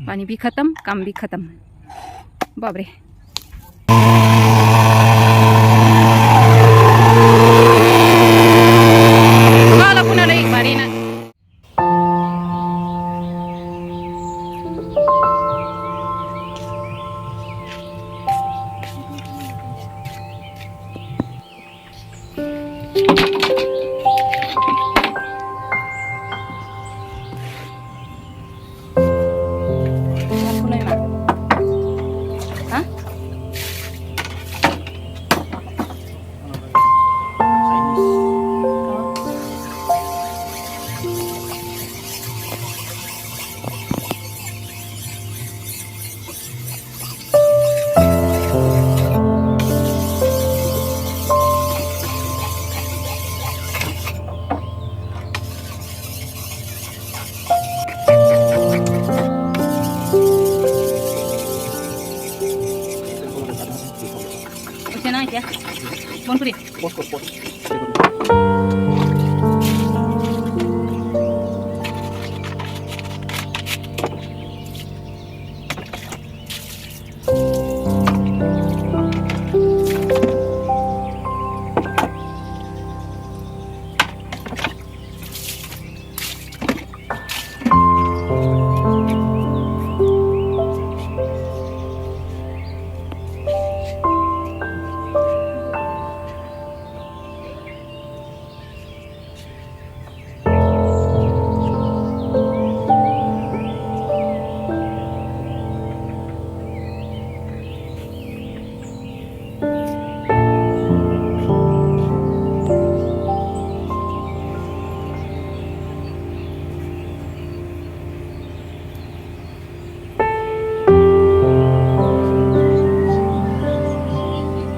पानी भी ख़त्म, काम भी ख़त्म. बापरे. Kala po na lang marina. Ya, bon puri.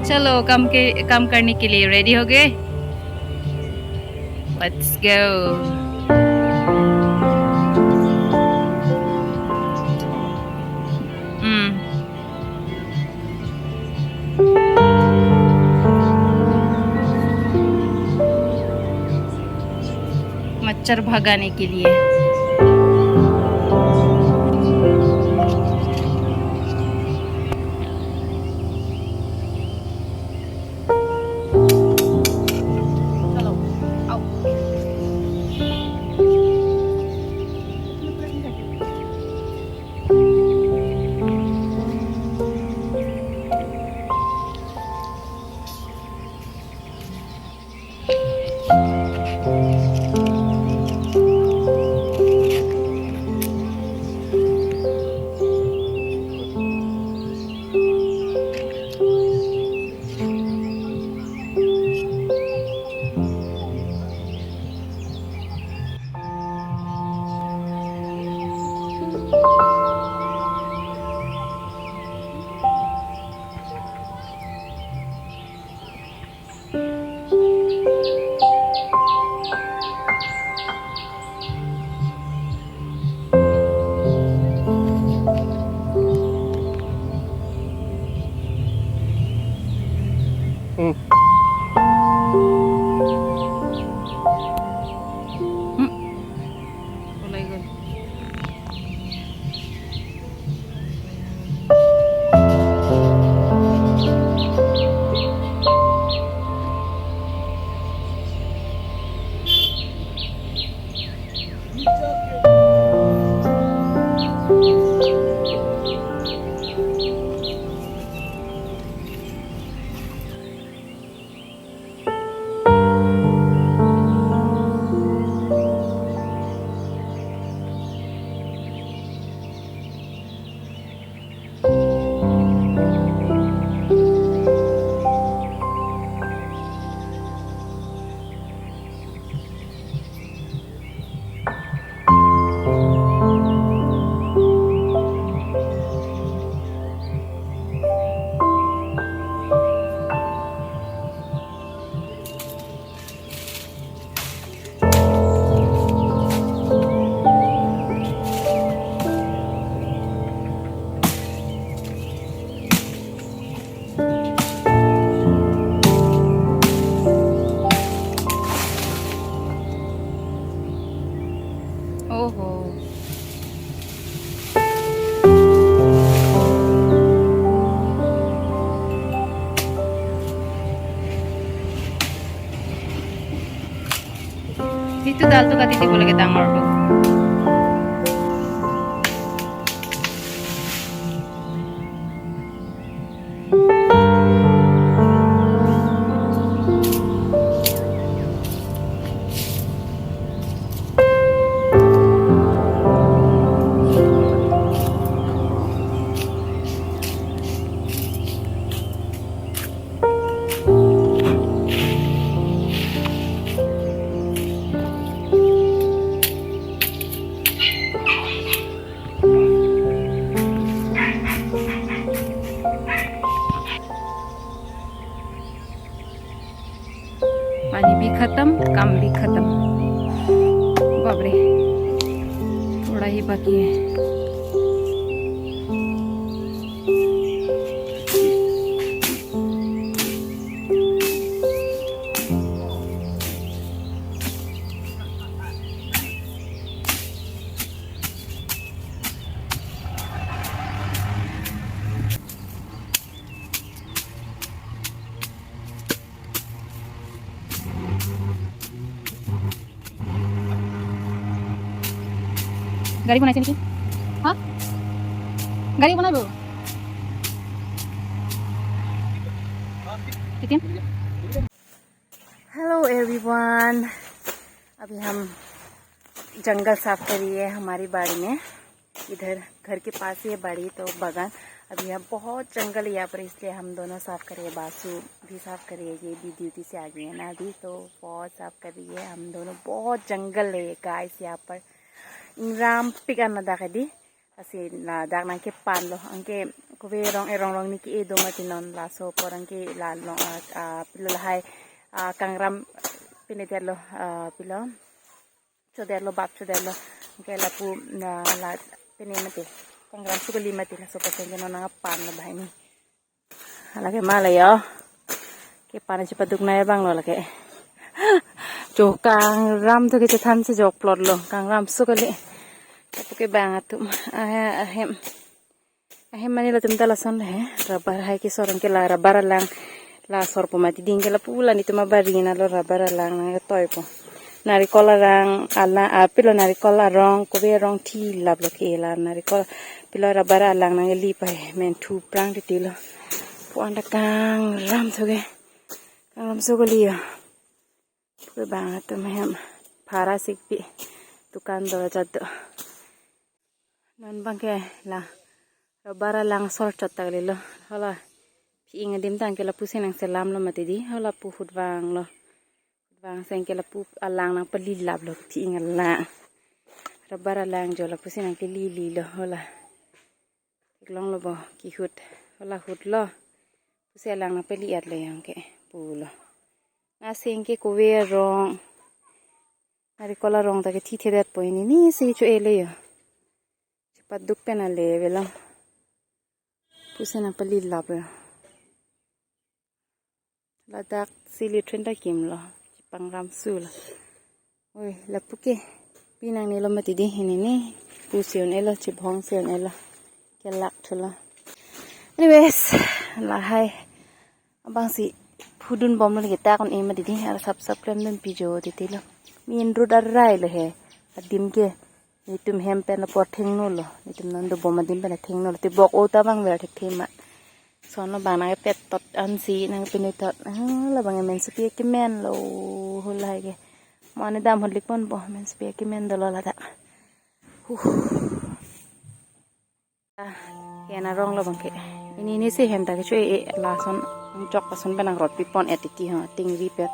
चलो काम करने के लिए रेडी हो गए. Let's go. मच्छर भगाने के लिए. itu dal tuh kati tibo lagi tangor tuh. पानी भी खत्म, काम भी खत्म। बाप रे, थोड़ा ही बाकी है। गाड़ी बनाई थी हाँ गाड़ी बना दो हेलो एवरीवन, अभी हम जंगल साफ करिए हमारी बाड़ी में। इधर घर के पास ही है बाड़ी तो बागान। अभी यहाँ बहुत जंगल है यहाँ पर, इसलिए हम दोनों साफ करिए। बासु भी साफ करिए, ये भी ड्यूटी से आ गई है ना अभी, तो बहुत साफ करिए हम दोनों। बहुत जंगल है गाइस यहाँ पर। इंग्राम पिकान ना दाके दी असी ला दाक ना के पान लो अंके कोवे रong erong rong niki edo matinon la so porang ke la lo pilo hai kangram pinederlo pilo choderlo bab choderlo ke la pu la pinemate kangram sukali mati la so pasen no na pan la bhai ni ala ke mala yo ke pan chi paduk na bang lo la ke jo kangram to ke than se jok plot lo kangram sukali के बांग तुम अहेम money ला तुम तला सन है rubber है कि सोरंग के ला rubber लांग ला सोर पमाती दिन के ला पुला नि तुम बारी ना लो रबर लांग ना तोय पो नारिकल रंग आला पिलो नारिकल रंग कोबे रंग थी लाब लो के ला नारिकल पिलो रबर लांग ना ली पाए मेन थू प्रांग ति लो पोंडा कांग राम थोगे कांग सो गलियो के बांग तुम हम फारा सिकपी दुकान दो जद non bangke la bara lang sor chot tagli lo hala ping dim tang ke la pusen ang selam lo mati di hala pu hut wang seng ke la pu alang nang pali lab lo ping la bara lang jo la pusen ang ke li lo hala iklong lo bo ki hut hala hut lo pusen lang nang pali at le yang ke pu lo na seng ke ko we rong ari kola rong ta ke thi the dat poini ni se chu ele yo paduk pe na level lang pusen ang pali lab ladak sili trenda kim lo pangram sul oi lapuke pinang ni lo mati di hini ni pusion elo chibhong sion elo kelak thula anyways la hai abang si phudun bom lo kita kon e mati di ar sub klem dun pijo ti lo min ru dar rai lo he adim ke nitum hem pen por thing no lo nitum nan do bom adim pen thing no ti bok o ta bang ver thik thima son no bang na pet tot an si nang pin tot la bang men spi ke men lo hulai ke mon dam holik pon bo men spi ke men do la da ya na rong lo bang ke ini ni si hem ta ke chue la son chok pa son benang rot pi pon etiki ha ting ri pet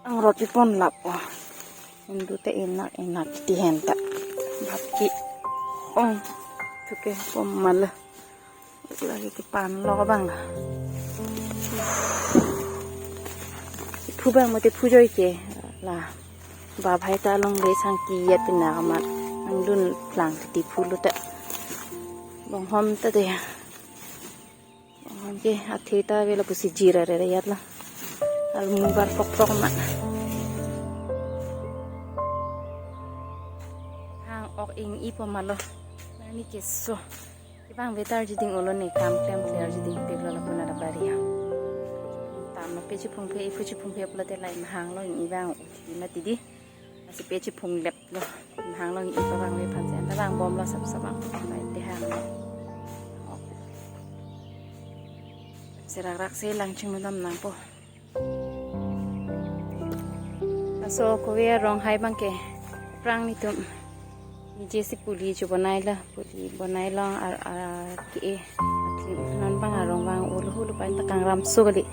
ang rot pi pon lap indu te enak ti hen ta bapki ong tuke pom mal lagi ke pan lo bang phu bang mate phu joi ke la ba bhai ta long le sang ki yet na ma ang dun plang ti phu lu ta bong hom ta de bong hom ke athe ta vela pusi jira re yat la al mubar pok pok ma ok ing ipo malo nani keso ibang vetar jiding ulo ni kam klem clear jiding peglo la puna la baria tam na pechi phungphe ifu chi phungphe plate lai hang lo ing ibang uthi mati di Masih peci phung lep lo. Hang lo ngi pa bang le phan sen. Rang bom lo sap sap bang. Bai te hang lo. Serak-rak se lang chung dam nang po. So ko we rong hai bang ke. Prang ni tum. जैसे पुली जो बनाएला के none बंग आरों बंग उल हुल pine ता कांग्राम सोगली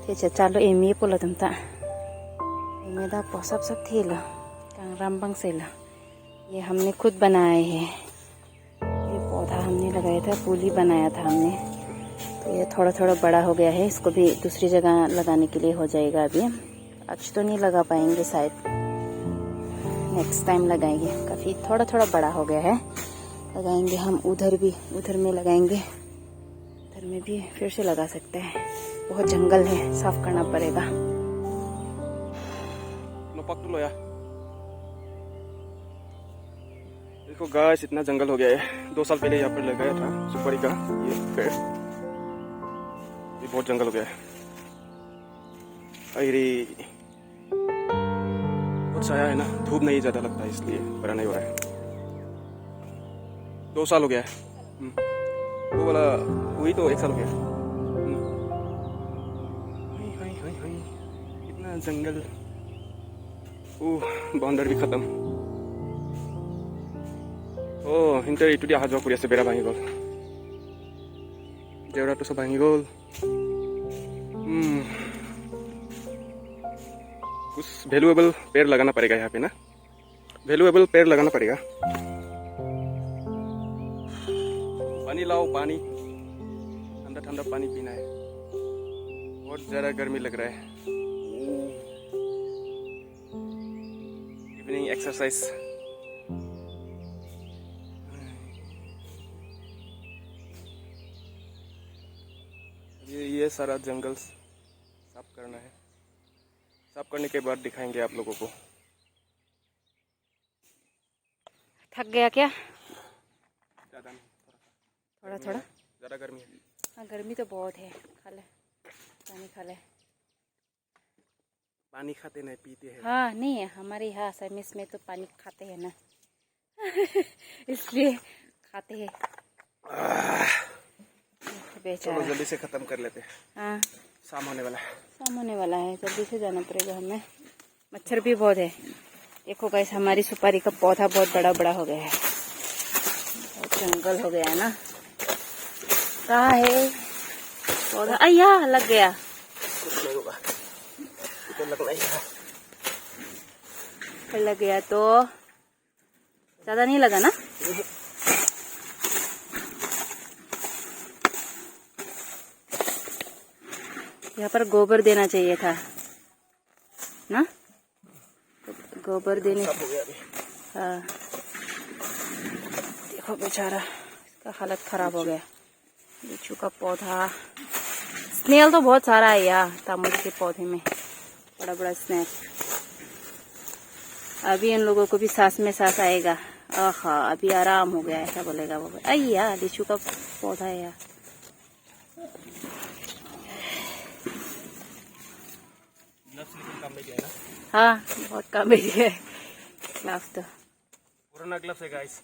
थे चालो Amy पोला तुम ता Amy दा पोसप सब थे ला कांग्राम बंग से ला ये हमने खुद बनाए हैं ये पौधा हमने लगाया था पुली बनाया था हमने तो ये थोड़ा थोड़ा बड़ा हो गया है इसको भी दूसरी जगह लगाने के लिए हो जाएगा अभी आज तो नहीं लगा पाएंगे शायद नेक्स्ट टाइम लगाएंगे काफ़ी थोड़ा थोड़ा बड़ा हो गया है लगाएंगे हम उधर में लगाएंगे उधर में भी फिर से लगा सकते हैं बहुत जंगल है साफ करना पड़ेगा देखो गाइस इतना जंगल हो गया है 2 साल पहले यहाँ पर लगाया था सुपारी का ये पेड़ ये बहुत जंगल हो गया है बहुत छाया है ना धूप नहीं ज्यादा लगता है इसलिए बड़ा नहीं हो रहा है 2 साल हो गया है वो वाला वही तो 1 साल हो गया इतना जंगल बाउंडरी भी खत्म हिंटर इटुदी अहा जोवा करि आछे बेरा भांगी गल जेवराটো सब भांगी गल कुछ वैल्यूएबल पेड़ लगाना पड़ेगा यहाँ पे ना वैल्यूएबल पेड़ लगाना पड़ेगा पानी लाओ पानी ठंडा ठंडा पानी पीना है बहुत ज़्यादा गर्मी लग रहा है इवनिंग एक्सरसाइज ये सारा जंगल साफ करना है साफ करने के बाद दिखाएंगे आप लोगों को थक गया क्या ज़्यादा नहीं थोड़ा ज़्यादा गर्मी है हाँ गर्मी तो बहुत है खा ले पानी खा ले पानी खाते नहीं पीते हैं हाँ नहीं है हमारे यहाँ असमिस में तो पानी खाते हैं ना इसलिए खाते हैं चलो जल्दी से खत्म कर लेते हैं हाँ शाम होने वाला है जल्दी से जाना पड़ेगा हमें मच्छर भी बहुत है देखो गाइस हमारी सुपारी का पौधा बहुत बड़ा हो गया है बहुत जंगल हो गया है ना कहाँ है पौधा अय्या लग गया कुछ नहीं होगा तो लगना ही है लग गया तो ज्यादा नहीं लगा ना यहाँ पर गोबर देना चाहिए था ना गोबर देने हाँ देखो बेचारा इसका हालत खराब हो गया लीचू का पौधा स्नेल तो बहुत सारा है यहाँ तामुल के पौधे में बड़ा स्नेल अभी इन लोगों को भी सांस में सांस आएगा आहा अभी आराम हो गया ऐसा बोलेगा वो अय्या लीचू का पौधा है यहाँ हाँ बहुत काम है ग्लव्स तो पुराना ग्लव्स है गाइस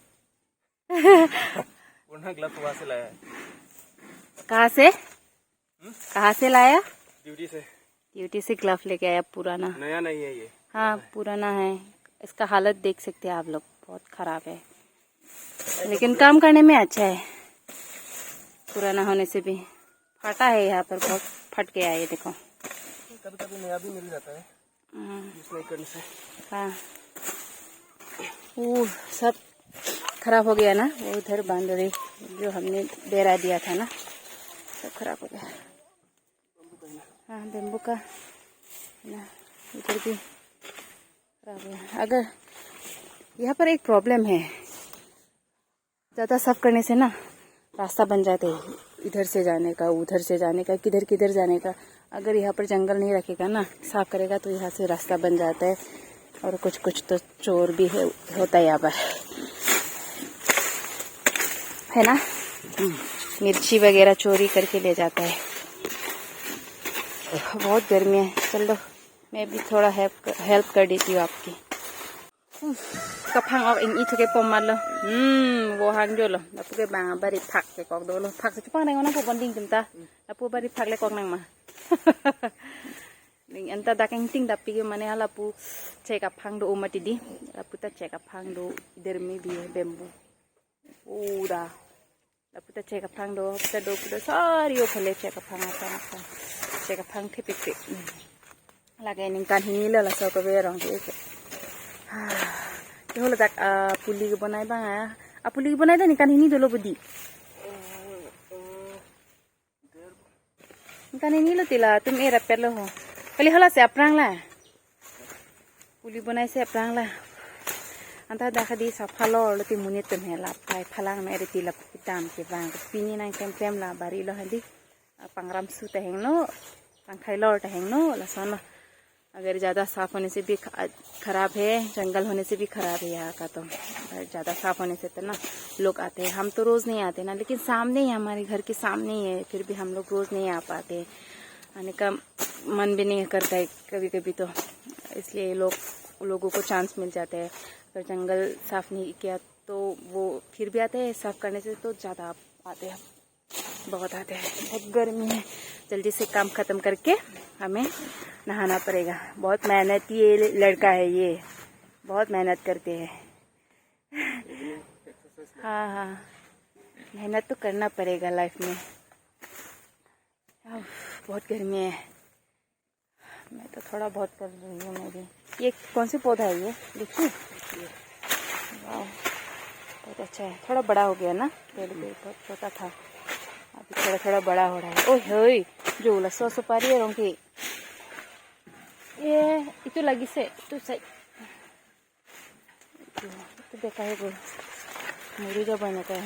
पुराना ग्लव्स वहाँ से लाया है कहाँ से लाया ड्यूटी से ग्लव लेके आया पुराना नया नहीं है ये हाँ पुराना है इसका हालत देख सकते हैं आप लोग बहुत खराब है लेकिन काम करने में अच्छा है पुराना होने से भी फटा है यहाँ पर बहुत फट गया है ये देखो कभी नया भी मिल जाता है यूज नहीं करने से हाँ सब खराब हो गया ना वो उधर बांधड़ी जो हमने बेरा दिया था ना सब खराब हो गया हाँ बेम्बू का ना इधर भी खराब है अगर यहाँ पर एक प्रॉब्लम है ज़्यादा साफ करने से ना रास्ता बन जाते हैं इधर से जाने का उधर से जाने का किधर जाने का अगर यहाँ पर जंगल नहीं रखेगा ना साफ करेगा तो यहाँ से रास्ता बन जाता है और कुछ तो चोर भी होता है यहाँ पर है ना मिर्ची वगैरह चोरी करके ले जाता है बहुत गर्मी है चलो मैं भी थोड़ा हेल्प कर देती हूँ आपकी Kapang of in itu ke pomal lo. Wo hang jo lo. Lapu ke bang bari phak ke kok do lo. Phak se chupang nang na po banding tumta. Lapu bari phak le kok nang ma. Ning anta daking ting dapi ke mane lapu check up hang do umati di. Lapu ta check up hang do इधर में भी है bamboo पूरा. Lapu ta check up hang do ta do kuda sari o phale check up hang apa. Check up hang thipik pik. Lagay ning kan hinila la sa ko berong ke. Ke hola tak puli ke banai bang a puli ke banai da ni kan hini dolo budi. Kan hini lo tila tum e repair lo ho. Kali hola se aprang la. Puli banai se aprang la. Anta dakha di sa phalo lo ti munit tum he la pai phalang me re tila pitam ke bang pini nang kem la bari lo handi pangram su ta heng no पंखाई लौट hang no लसन अगर ज़्यादा साफ होने से भी खराब है जंगल होने से भी खराब है यहाँ का तो ज़्यादा साफ होने से तो ना लोग आते हैं हम तो रोज़ नहीं आते ना लेकिन सामने ही हमारे घर के सामने ही है फिर भी हम लोग रोज़ नहीं आ पाते आने का मन भी नहीं करता है कभी कभी तो इसलिए लोगों को चांस मिल जाता है अगर जंगल साफ नहीं किया तो वो फिर भी आते हैं साफ करने से तो ज़्यादा आते हैं बहुत आते हैं बहुत गर्मी है जल्दी से काम खत्म करके हमें नहाना पड़ेगा बहुत मेहनती ये लड़का है ये बहुत मेहनत करते हैं हाँ मेहनत तो करना पड़ेगा लाइफ में बहुत गर्मी है मैं तो थोड़ा बहुत कर रही हूँ मैं भी ये कौन सी पौधा है ये देखिए वाह बहुत अच्छा है थोड़ा बड़ा हो गया ना पहले बहुत छोटा था अभी थोड़ा थोड़ा बड़ा हो रहा है ओह होय जो लसो सुपारी है रोंके ये itu lagi se itu saya itu देखा है वो मुरी जो बना था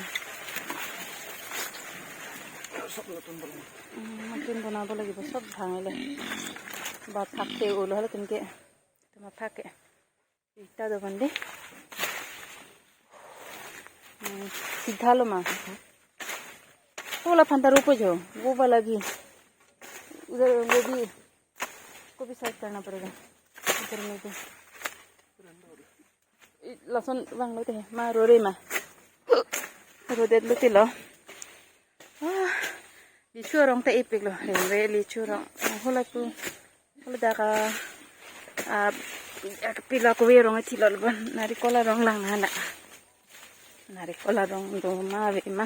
नतुन बनाबो লাগিব सब भांगले बात फाकते ओलो हले तुमके तुम फाके इटा दो बंदे सीधा लो मां वो वाला फंता रोपो जो वो वाला भी उधर वो भी साइड करना पड़ेगा इधर में भी लसन बang lo teh ma rore ma rode lo tilo lichu rong ta ipik lo re lichu rong hola tu hola daga pila ko we rong tilo ban nari kola rong lang hana nari kola rong do ma ve ma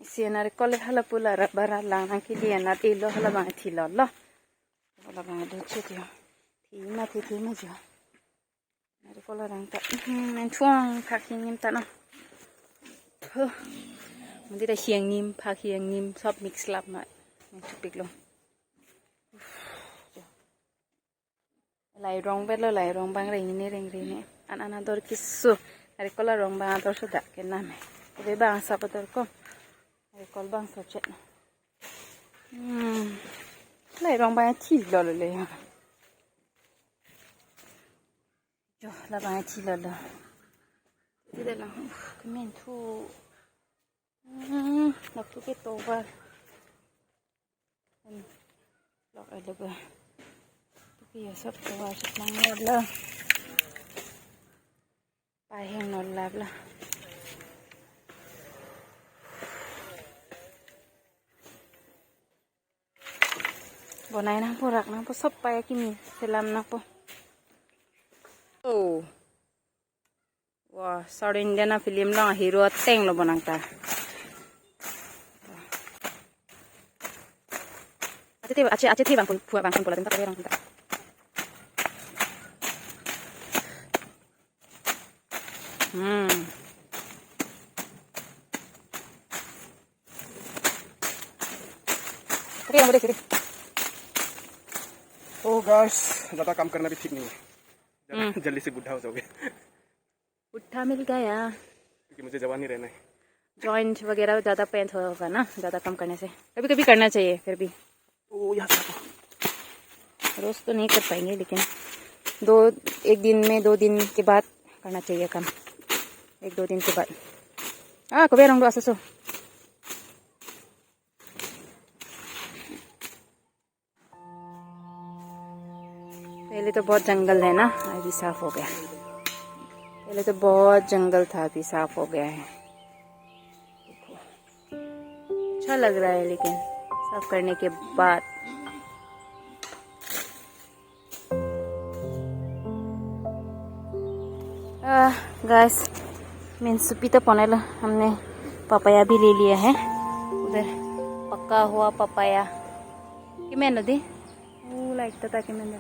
isi nari kola hala pula bara lang ang kili na tilo hala bang tilo lo hala bang do chitio thi ma jo nari kola rong ta men chuang phak hing ta naมันได้เคียงนิ่มพาเคียงนิ่มชอบมิกซ์ลับมาชุบปิกลงไหลรองเวทแล้วไหลรองบางเร่งนี่อันนั้นตัวกิสุอะไรก็ละรองบางตัวสุดอะแค่นั้นไหมก็ไปบางสับตัวก็อะไรก็บางสับเจ็ดไหลรองบางที่หล่อเลยจ้ะละบางที่หล่อเลยที่เดี๋ยวเราก็ไม่ถูกนับทุกที่โตว่าหลอกอะไรบ้างทุกที่ชอบตัวชอบนั่งนอนเลยไปแห้งนอนหลับละบ่ไหนนะพวกรักนะพวกชอบไปกินเสลัมนะพวกโอ้ว้าสาวอินเดียนะฟิล์มล่องฮีโร่เต็งlo bonang ta Aceh ti bang pula tenta kawerang tenta. Tapi yang boleh O guys ज़्यादा काम करना भी ठीक नहीं है जल्दी से बुढ़ा हो जाओगे बुढ़ा मिल गया क्योंकि मुझे जवान ही रहना है जॉइंट वगैरह ज़्यादा पेन होगा ना ज़्यादा कम करने से कभी कभी करना चाहिए फिर भी रोज तो नहीं कर पाएंगे लेकिन 2 दिन के बाद करना चाहिए काम 1-2 दिन के बाद कभी रंग दो पहले तो बहुत जंगल है ना अभी साफ हो गया पहले तो बहुत जंगल था, अभी साफ हो गया है। देखो अच्छा लग रहा है, लेकिन साफ करने के बाद गाइस मीन सुपी तो पनेलो हमने पपाया भी ले लिया है। उधर पक्का हुआ पपाया कि मैं नदी वो लाइक ताकि मैंने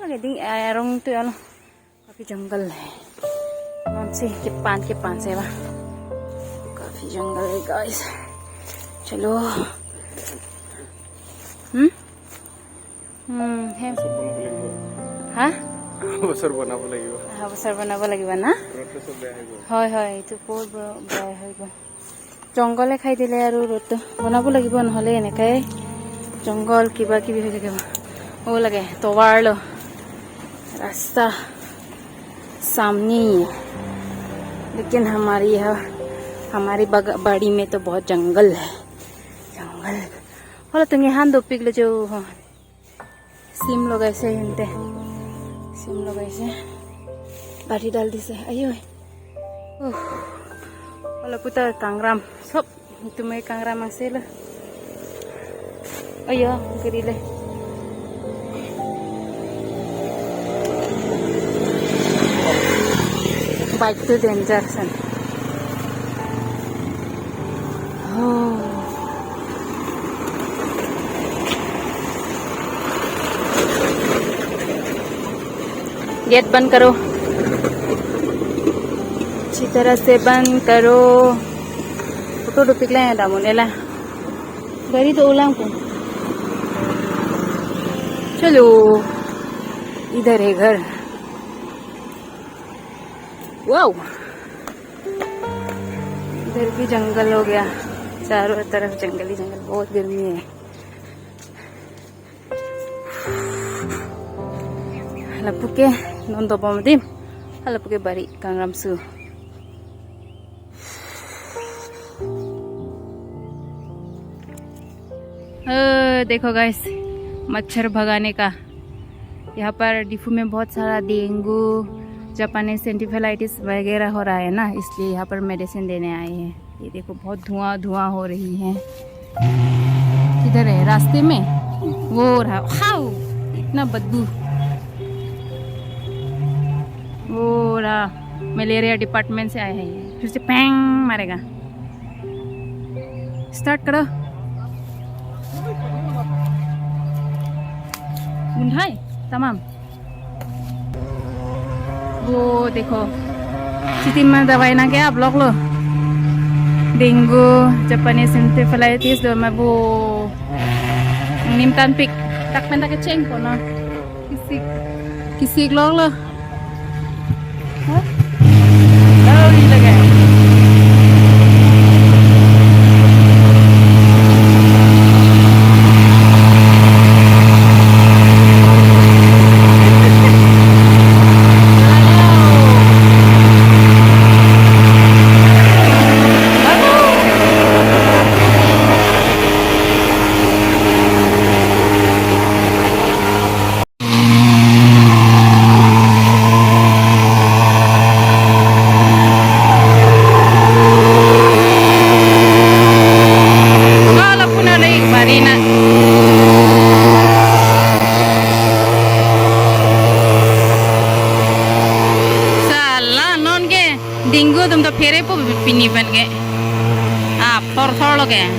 लगे दी रंग तो यार काफी जंगल है। कौन सी के पान से वाह काफी जंगल है गाइस। चलो है हाँ अवसर बनाब লাগিব अवसर बनाब লাগিব ना হয় হয় এইটো বহুত বেয়া হৈ গ'ল। জংঘলে খাই দিলে আৰু ৰ'দটো বনাব লাগিব, নহ'লে এনেকৈ জংঘল কিবা কিবি হৈ থাকিব। वो लगे तोवाड़ लो रास्ता सामने ही है, लेकिन हमारी बाड़ी में तो बहुत जंगल है। जंगल बोलो तुम यहाँ दो पिघले जो सिम लोग ऐसे हिंते सिम लोग ऐसे बाटी डाल दी से अयो बोलो पुता कांग्राम सब तुम्हें कांग्राम ऐसे लो अयो गिरीले बाइक तो डेंजर सन गेट बंद करो, अच्छी तरह से बंद करो। फोटो तो पिघला है डामोनेला गरी तो ओला को। चलो इधर है घर। वाओ इधर भी जंगल हो गया, चारों तरफ जंगल ही जंगल। बहुत गर्मी है। हलपुके नंदो बमदिम हलपुके बारी कांग्रामसु। देखो गाइस मच्छर भगाने का यहाँ पर डिफू में बहुत सारा डेंगू जापानीज एंटीफेलाइटिस वगैरह हो रहा है ना, इसलिए यहाँ पर मेडिसिन देने आए हैं। ये देखो बहुत धुआं हो रही है। किधर है रास्ते में वो रहा खाओ इतना बदबू। वो रहा मलेरिया डिपार्टमेंट से आए हैं, फिर से पैंग मारेगा। स्टार्ट करो। बुंढाई तमाम वो देखो सिटी में दवाई ना क्या आप लोग लो डेंगू जापानीज एंटीफेलाइटिस दो मैं वो निमतान पिक तक में तक चेंग को ना किसी लोग लो लगा डेंगू तुम तो फेरे पो पिनी बन गए आप थोड़ लोग हैं।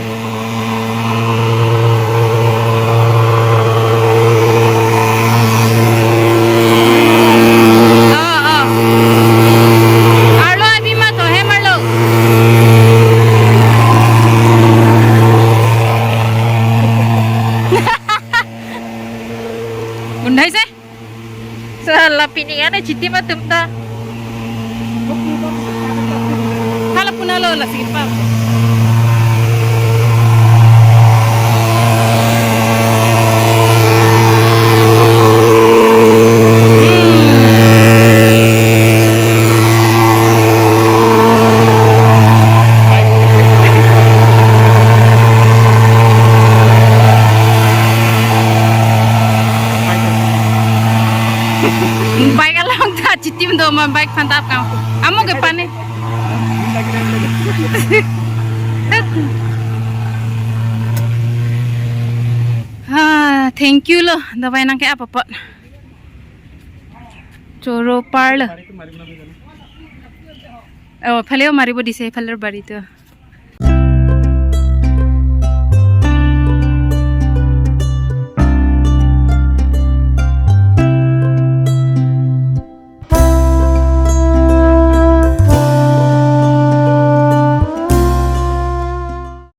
अभी मत हो है मर लो गुंडाई से साला पिनी है ना चिट्ठी मत तुम तो kalau pun lo lah sikit pak. Baik kalau tak चिट्टी में दो मैं बाइक फंता का आमो के पाने हाँ थैंक यू लो दवाई ना क्या पापा चोरो पार्ल ओ फले मारी बो दिसे फलर बारी तो